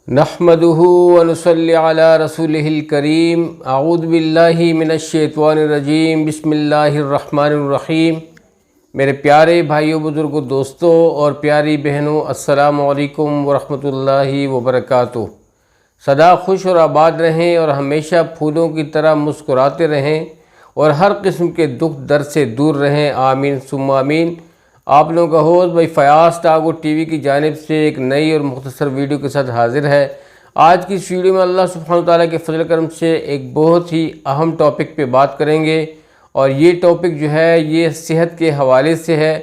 نحمدہ ونصلی علی رسولہ الکریم اعوذ باللہ من الشیطان الرجیم بسم اللہ الرحمن الرحیم۔ میرے پیارے بھائیوں، بزرگوں، دوستوں اور پیاری بہنوں، السلام علیکم ورحمۃ اللہ وبرکاتہ۔ سدا خوش اور آباد رہیں اور ہمیشہ پھولوں کی طرح مسکراتے رہیں اور ہر قسم کے دکھ درد سے دور رہیں، آمین ثم آمین۔ آپ لوگوں کا ہوسٹ بھائی فیاض ٹاگو ٹی وی کی جانب سے ایک نئی اور مختصر ویڈیو کے ساتھ حاضر ہے۔ آج کی اس ویڈیو میں اللہ سبحانہ وتعالیٰ کے فضل کرم سے ایک بہت ہی اہم ٹاپک پہ بات کریں گے، اور یہ ٹاپک جو ہے یہ صحت کے حوالے سے ہے،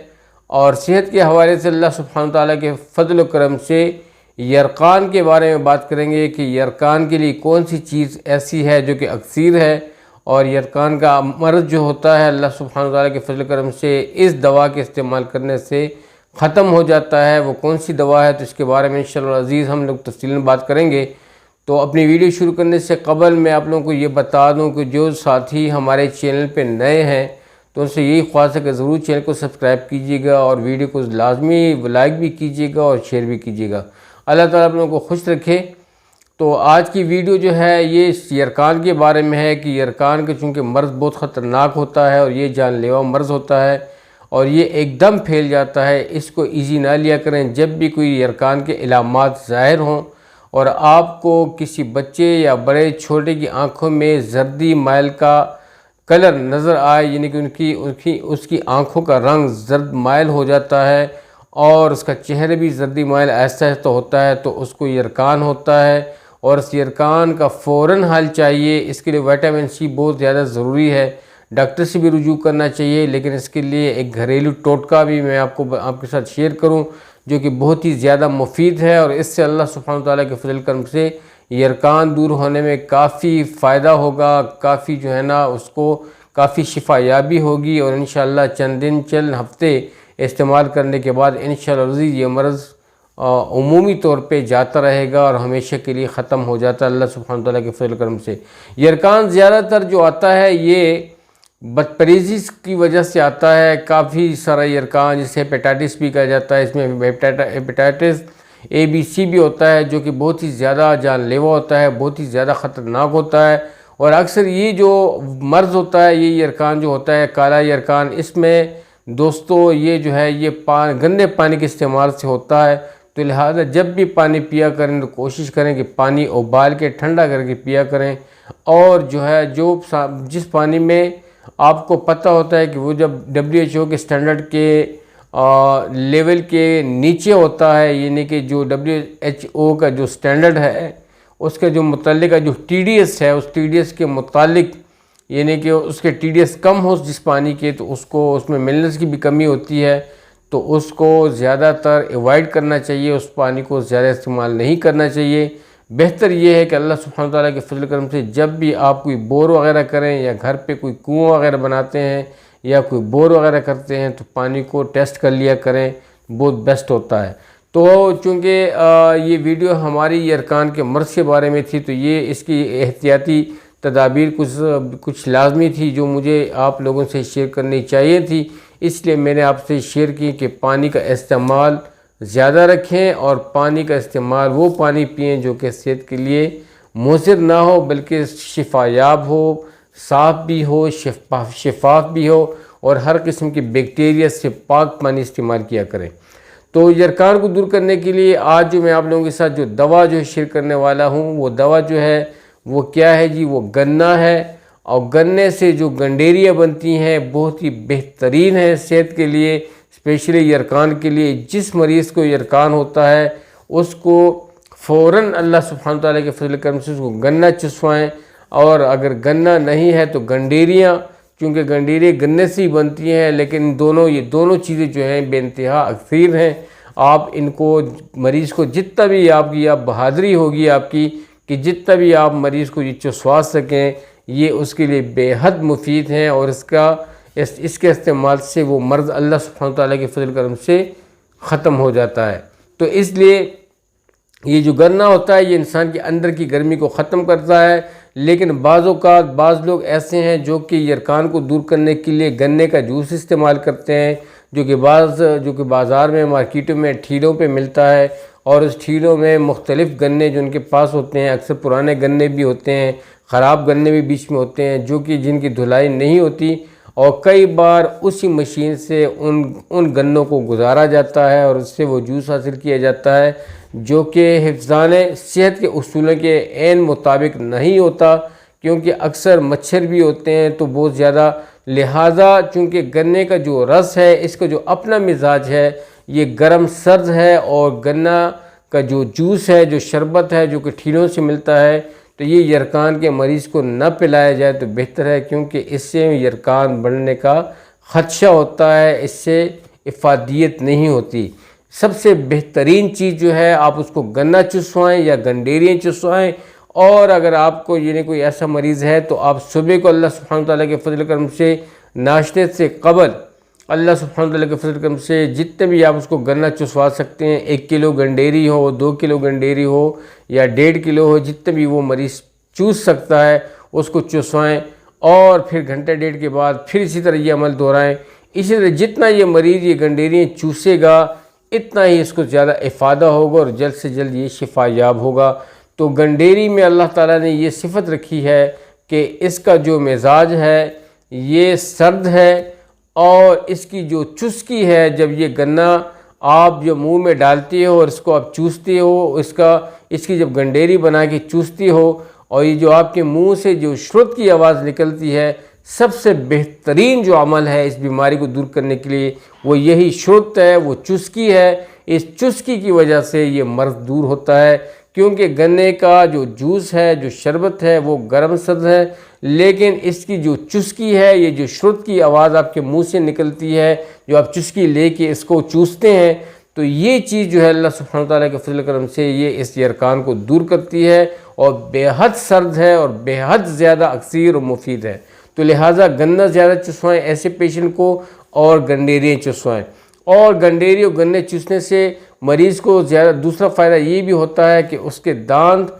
اور صحت کے حوالے سے اللہ سبحانہ وتعالیٰ کے فضل و کرم سے یرقان کے بارے میں بات کریں گے کہ یرقان کے لیے کون سی چیز ایسی ہے جو کہ اکثیر ہے، اور یرقان کا مرض جو ہوتا ہے اللہ سبحانہ وتعالیٰ کے فضل کرم سے اس دوا کے استعمال کرنے سے ختم ہو جاتا ہے، وہ کون سی دوا ہے، تو اس کے بارے میں انشاءاللہ عزیز ہم لوگ تفصیلاً بات کریں گے۔ تو اپنی ویڈیو شروع کرنے سے قبل میں آپ لوگوں کو یہ بتا دوں کہ جو ساتھی ہمارے چینل پہ نئے ہیں تو ان سے یہی خواہش ہے کہ ضرور چینل کو سبسکرائب کیجیے گا اور ویڈیو کو لازمی لائک بھی کیجیے گا اور شیئر بھی کیجیے گا۔ اللہ تعالیٰ آپ لوگوں کو خوش رکھے۔ تو آج کی ویڈیو جو ہے یہ یرقان کے بارے میں ہے کہ یرقان کے چونکہ مرض بہت خطرناک ہوتا ہے اور یہ جان لیوا مرض ہوتا ہے اور یہ ایک دم پھیل جاتا ہے، اس کو ایزی نہ لیا کریں۔ جب بھی کوئی یرقان کے علامات ظاہر ہوں اور آپ کو کسی بچے یا بڑے چھوٹے کی آنکھوں میں زردی مائل کا کلر نظر آئے، یعنی کہ اس کی آنکھوں کا رنگ زرد مائل ہو جاتا ہے اور اس کا چہرہ بھی زردی مائل ایسا ہوتا ہے، تو اس کو یرقان ہوتا ہے، اور اس یرقان کا فوراً حل چاہیے۔ اس کے لیے وٹامن سی بہت زیادہ ضروری ہے، ڈاکٹر سے بھی رجوع کرنا چاہیے، لیکن اس کے لیے ایک گھریلو ٹوٹکا بھی میں آپ کے ساتھ شیئر کروں جو کہ بہت ہی زیادہ مفید ہے، اور اس سے اللہ سبحانہ وتعالیٰ کے فضل کرم سے یرقان دور ہونے میں کافی فائدہ ہوگا، کافی جو ہے نا اس کو کافی شفا یابی ہوگی، اور انشاءاللہ چند دن چند ہفتے استعمال کرنے کے بعد انشاءاللہ یہ مرض عمومی طور پہ جاتا رہے گا اور ہمیشہ کے لیے ختم ہو جاتا ہے اللہ سبحانہ وتعالیٰ کے فضل کرم سے۔ یرقان زیادہ تر جو آتا ہے یہ بدپریزی کی وجہ سے آتا ہے، کافی سارا یرقان جسے ہیپیٹائٹس بھی کہا جاتا ہے، اس میں ہیپیٹائٹس ABC بھی ہوتا ہے جو کہ بہت ہی زیادہ جان لیوا ہوتا ہے، بہت ہی زیادہ خطرناک ہوتا ہے، اور اکثر یہ جو مرض ہوتا ہے، یہ یرقان جو ہوتا ہے کالا یرقان، اس میں دوستو یہ جو ہے یہ گندے پانی کے استعمال سے ہوتا ہے۔ تو لہٰذا جب بھی پانی پیا کریں تو کوشش کریں کہ پانی ابال کے ٹھنڈا کر کے پیا کریں، اور جو ہے جس پانی میں آپ کو پتہ ہوتا ہے کہ وہ جب WHO کے سٹینڈرڈ کے لیول کے نیچے ہوتا ہے، یعنی کہ جو WHO کا جو سٹینڈرڈ ہے اس کے جو متعلقہ جو TDS ہے، اس TDS کے متعلق یعنی کہ اس کے TDS کم ہو جس پانی کے، تو اس میں منرلز کی بھی کمی ہوتی ہے، تو اس کو زیادہ تر ایوائڈ کرنا چاہیے، اس پانی کو زیادہ استعمال نہیں کرنا چاہیے۔ بہتر یہ ہے کہ اللہ سبحانہ وتعالیٰ کے فضل کرم سے جب بھی آپ کوئی بور وغیرہ کریں یا گھر پہ کوئی کنواں وغیرہ بناتے ہیں یا کوئی بور وغیرہ کرتے ہیں تو پانی کو ٹیسٹ کر لیا کریں، بہت بیسٹ ہوتا ہے۔ تو چونکہ یہ ویڈیو ہماری یرقان کے مرض کے بارے میں تھی، تو یہ اس کی احتیاطی تدابیر کچھ لازمی تھی جو مجھے آپ لوگوں سے شیئر کرنی چاہیے تھی، اس لیے میں نے آپ سے شیئر کی کہ پانی کا استعمال زیادہ رکھیں، اور پانی کا استعمال وہ پانی پئیں جو کہ صحت کے لیے مضر نہ ہو بلکہ شفا یاب ہو، صاف بھی ہو، شفاف بھی ہو، اور ہر قسم کی بیکٹیریا سے پاک پانی استعمال کیا کریں۔ تو یرقان کو دور کرنے کے لیے آج جو میں آپ لوگوں کے ساتھ جو دوا جو شیئر کرنے والا ہوں، وہ دوا جو ہے وہ کیا ہے جی، وہ گنا ہے، اور گنے سے جو گنڈیریاں بنتی ہیں بہت ہی بہترین ہے صحت کے لیے، اسپیشلی یرقان کے لیے۔ جس مریض کو یرقان ہوتا ہے اس کو فوراً اللہ سبحانہ تعالیٰ کے فضل کرم سے اس کو گنا چسوائیں، اور اگر گنا نہیں ہے تو گنڈیریاں، چونکہ گنڈیریاں گنے سے ہی بنتی ہیں، لیکن یہ دونوں چیزیں جو ہیں بے انتہا اکثیر ہیں۔ آپ ان کو مریض کو جتنا بھی آپ کی بہادری ہوگی آپ کی کہ جتنا بھی آپ مریض کو یہ چسوا سکیں، یہ اس کے لیے بے حد مفید ہیں، اور اس کے استعمال سے وہ مرض اللہ سبحانہ تعالیٰ کے فضل کرم سے ختم ہو جاتا ہے۔ تو اس لیے یہ جو گنا ہوتا ہے یہ انسان کے اندر کی گرمی کو ختم کرتا ہے، لیکن بعض اوقات بعض لوگ ایسے ہیں جو کہ یرکان کو دور کرنے کے لیے گنے کا جوس استعمال کرتے ہیں، جو کہ بازار میں مارکیٹوں میں ٹھیلوں پہ ملتا ہے، اور اس ٹھیلوں میں مختلف گنے جو ان کے پاس ہوتے ہیں، اکثر پرانے گنے بھی ہوتے ہیں، خراب گنے بھی بیچ میں ہوتے ہیں، جو کہ جن کی دھلائی نہیں ہوتی، اور کئی بار اسی مشین سے ان گنوں کو گزارا جاتا ہے اور اس سے وہ جوس حاصل کیا جاتا ہے، جو کہ حفظان صحت کے اصولوں کے عین مطابق نہیں ہوتا، کیونکہ اکثر مچھر بھی ہوتے ہیں تو بہت زیادہ، لہٰذا چونکہ گنے کا جو رس ہے اس کا جو اپنا مزاج ہے یہ گرم سرد ہے، اور گنا کا جو جوس ہے، جو شربت ہے، جو کہ ٹھیلوں سے ملتا ہے، تو یہ یرکان کے مریض کو نہ پلایا جائے تو بہتر ہے، کیونکہ اس سے یرکان بڑھنے کا خدشہ ہوتا ہے، اس سے افادیت نہیں ہوتی۔ سب سے بہترین چیز جو ہے، آپ اس کو گنا چسوائیں یا گنڈیریاں چسوائیں، اور اگر آپ کو کوئی ایسا مریض ہے تو آپ صبح کو اللہ سبحانہ وتعالیٰ کے فضل کرم سے ناشتے سے قبل اللہ سبحانہ وتعالیٰ کے فضل کرم سے جتنے بھی آپ اس کو گنا چسوا سکتے ہیں، 1 کلو گنڈیری ہو، 2 کلو گنڈیری ہو یا 1.5 کلو ہو، جتنے بھی وہ مریض چوس سکتا ہے اس کو چسوائیں، اور پھر گھنٹے ڈیڑھ کے بعد پھر اسی طرح یہ عمل دہرائیں۔ اسی طرح جتنا یہ مریض یہ گنڈیریاں چوسے گا اتنا ہی اس کو زیادہ افادہ ہوگا اور جلد سے جلد یہ شفا یاب ہوگا۔ تو گنڈیری میں اللہ تعالیٰ نے یہ صفت رکھی ہے کہ اس کا جو مزاج ہے یہ سرد ہے، اور اس کی جو چسکی ہے، جب یہ گنا آپ جو منہ میں ڈالتے ہو اور اس کو آپ چوستے ہو، اس کی جب گنڈیری بنا کے چوستی ہو، اور یہ جو آپ کے منہ سے جو شرط کی آواز نکلتی ہے، سب سے بہترین جو عمل ہے اس بیماری کو دور کرنے کے لیے وہ یہی شرط ہے، وہ چسکی ہے۔ اس چسکی کی وجہ سے یہ مرض دور ہوتا ہے، کیونکہ گنے کا جو جوس ہے، جو شربت ہے، وہ گرم سرد ہے، لیکن اس کی جو چسکی ہے، یہ جو شرط کی آواز آپ کے منہ سے نکلتی ہے، جو آپ چسکی لے کے اس کو چوستے ہیں، تو یہ چیز جو ہے اللہ سبحانہ وتعالیٰ کے فضل کرم سے یہ اس یرکان کو دور کرتی ہے، اور بے حد سرد ہے اور بے حد زیادہ اکثیر و مفید ہے۔ تو لہٰذا گنا زیادہ چسوائیں ایسے پیشنٹ کو، اور گنڈیریاں چسوائیں۔ اور گنڈیری اور گنے چوسنے سے مریض کو زیادہ دوسرا فائدہ یہ بھی ہوتا ہے کہ اس کے دانت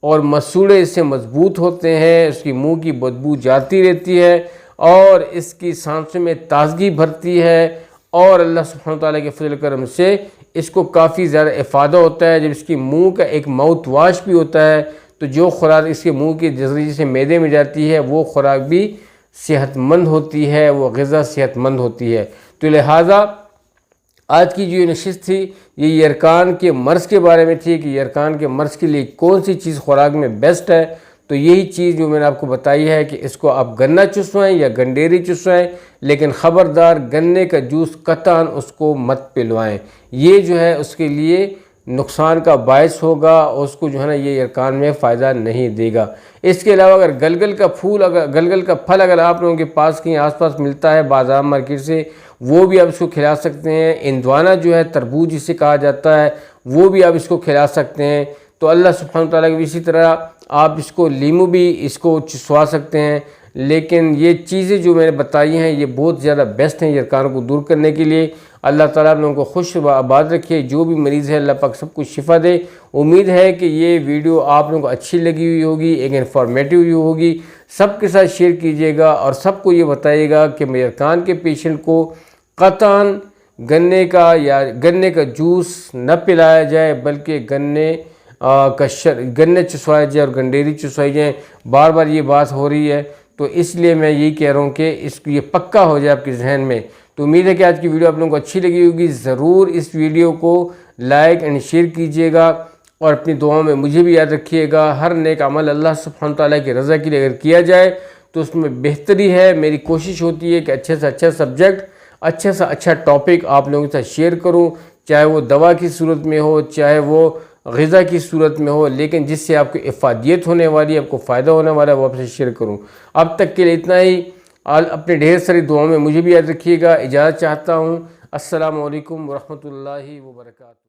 اور مسوڑے اس سے مضبوط ہوتے ہیں، اس کی منہ کی بدبو جاتی رہتی ہے، اور اس کی سانسوں میں تازگی بھرتی ہے، اور اللہ سبحانہ وتعالیٰ کے فضل کرم سے اس کو کافی زیادہ افادہ ہوتا ہے۔ جب اس کی منہ کا ایک ماؤتھ واش بھی ہوتا ہے، تو جو خوراک اس کے منہ کے ذریعے سے معدے میں جاتی ہے وہ خوراک بھی صحت مند ہوتی ہے، وہ غذا صحت مند ہوتی ہے۔ تو لہٰذا آج کی جو نشست تھی یہ یرکان کے مرض کے بارے میں تھی، کہ یرکان کے مرض کے لیے کون سی چیز خوراک میں بیسٹ ہے۔ تو یہی چیز جو میں نے آپ کو بتائی ہے کہ اس کو آپ گنا چسوائیں یا گنڈیری چسوائیں، لیکن خبردار گنے کا جوس قطعاً اس کو مت پلوائیں، یہ جو ہے اس کے لیے نقصان کا باعث ہوگا، اور اس کو جو ہے نا یہ یرکان میں فائدہ نہیں دے گا۔ اس کے علاوہ اگر گلگل کا پھل اگر آپ لوگوں کے پاس کہیں آس پاس ملتا ہے بازار مارکیٹ سے، وہ بھی آپ اس کو کھلا سکتے ہیں۔ اندوانا جو ہے تربوز جسے کہا جاتا ہے، وہ بھی آپ اس کو کھلا سکتے ہیں۔ تو اللہ سبحانہ تعالیٰ کی اسی طرح آپ اس کو لیمو بھی اس کو چسوا سکتے ہیں، لیکن یہ چیزیں جو میں نے بتائی ہیں یہ بہت زیادہ بیسٹ ہیں یرکان کو دور کرنے کے لیے۔ اللہ تعالیٰ آپ لوگوں کو خوش و آباد رکھے، جو بھی مریض ہے اللہ پاک سب کو شفا دے۔ امید ہے کہ یہ ویڈیو آپ لوگوں کو اچھی لگی ہوئی ہوگی، ایک انفارمیٹیو ہوگی۔ سب کے ساتھ شیئر کیجیے گا، اور سب کو یہ بتائیے گا کہ یرکان کے پیشنٹ کو قطعاً گنے کا جوس نہ پلایا جائے، بلکہ گنے چسوائے جائے اور گنڈیری چسوائی جائیں۔ بار بار یہ بات ہو رہی ہے، تو اس لیے میں یہی کہہ رہا ہوں کہ یہ پکا ہو جائے آپ کے ذہن میں۔ تو امید ہے کہ آج کی ویڈیو آپ لوگوں کو اچھی لگی ہوگی۔ ضرور اس ویڈیو کو لائک اینڈ شیئر کیجیے گا، اور اپنی دعاؤں میں مجھے بھی یاد رکھیے گا۔ ہر نیک عمل اللہ سبحانہ تعالیٰ کی رضا کے لیے اگر کیا جائے تو اس میں بہتری ہے۔ میری کوشش ہوتی ہے کہ اچھے سے اچھا سبجیکٹ، اچھا سے اچھا ٹاپک آپ لوگوں کے ساتھ شیئر کروں، چاہے وہ دوا کی صورت میں ہو، چاہے وہ غذا کی صورت میں ہو، لیکن جس سے آپ کو افادیت ہونے والی ہے، آپ کو فائدہ ہونے والا ہے، وہ آپ سے شیئر کروں۔ اب تک کے لیے اتنا ہی۔ اپنے ڈھیر ساری دعاؤں میں مجھے بھی یاد رکھیے گا۔ اجازت چاہتا ہوں۔ السلام علیکم ورحمۃ اللہ وبرکاتہ۔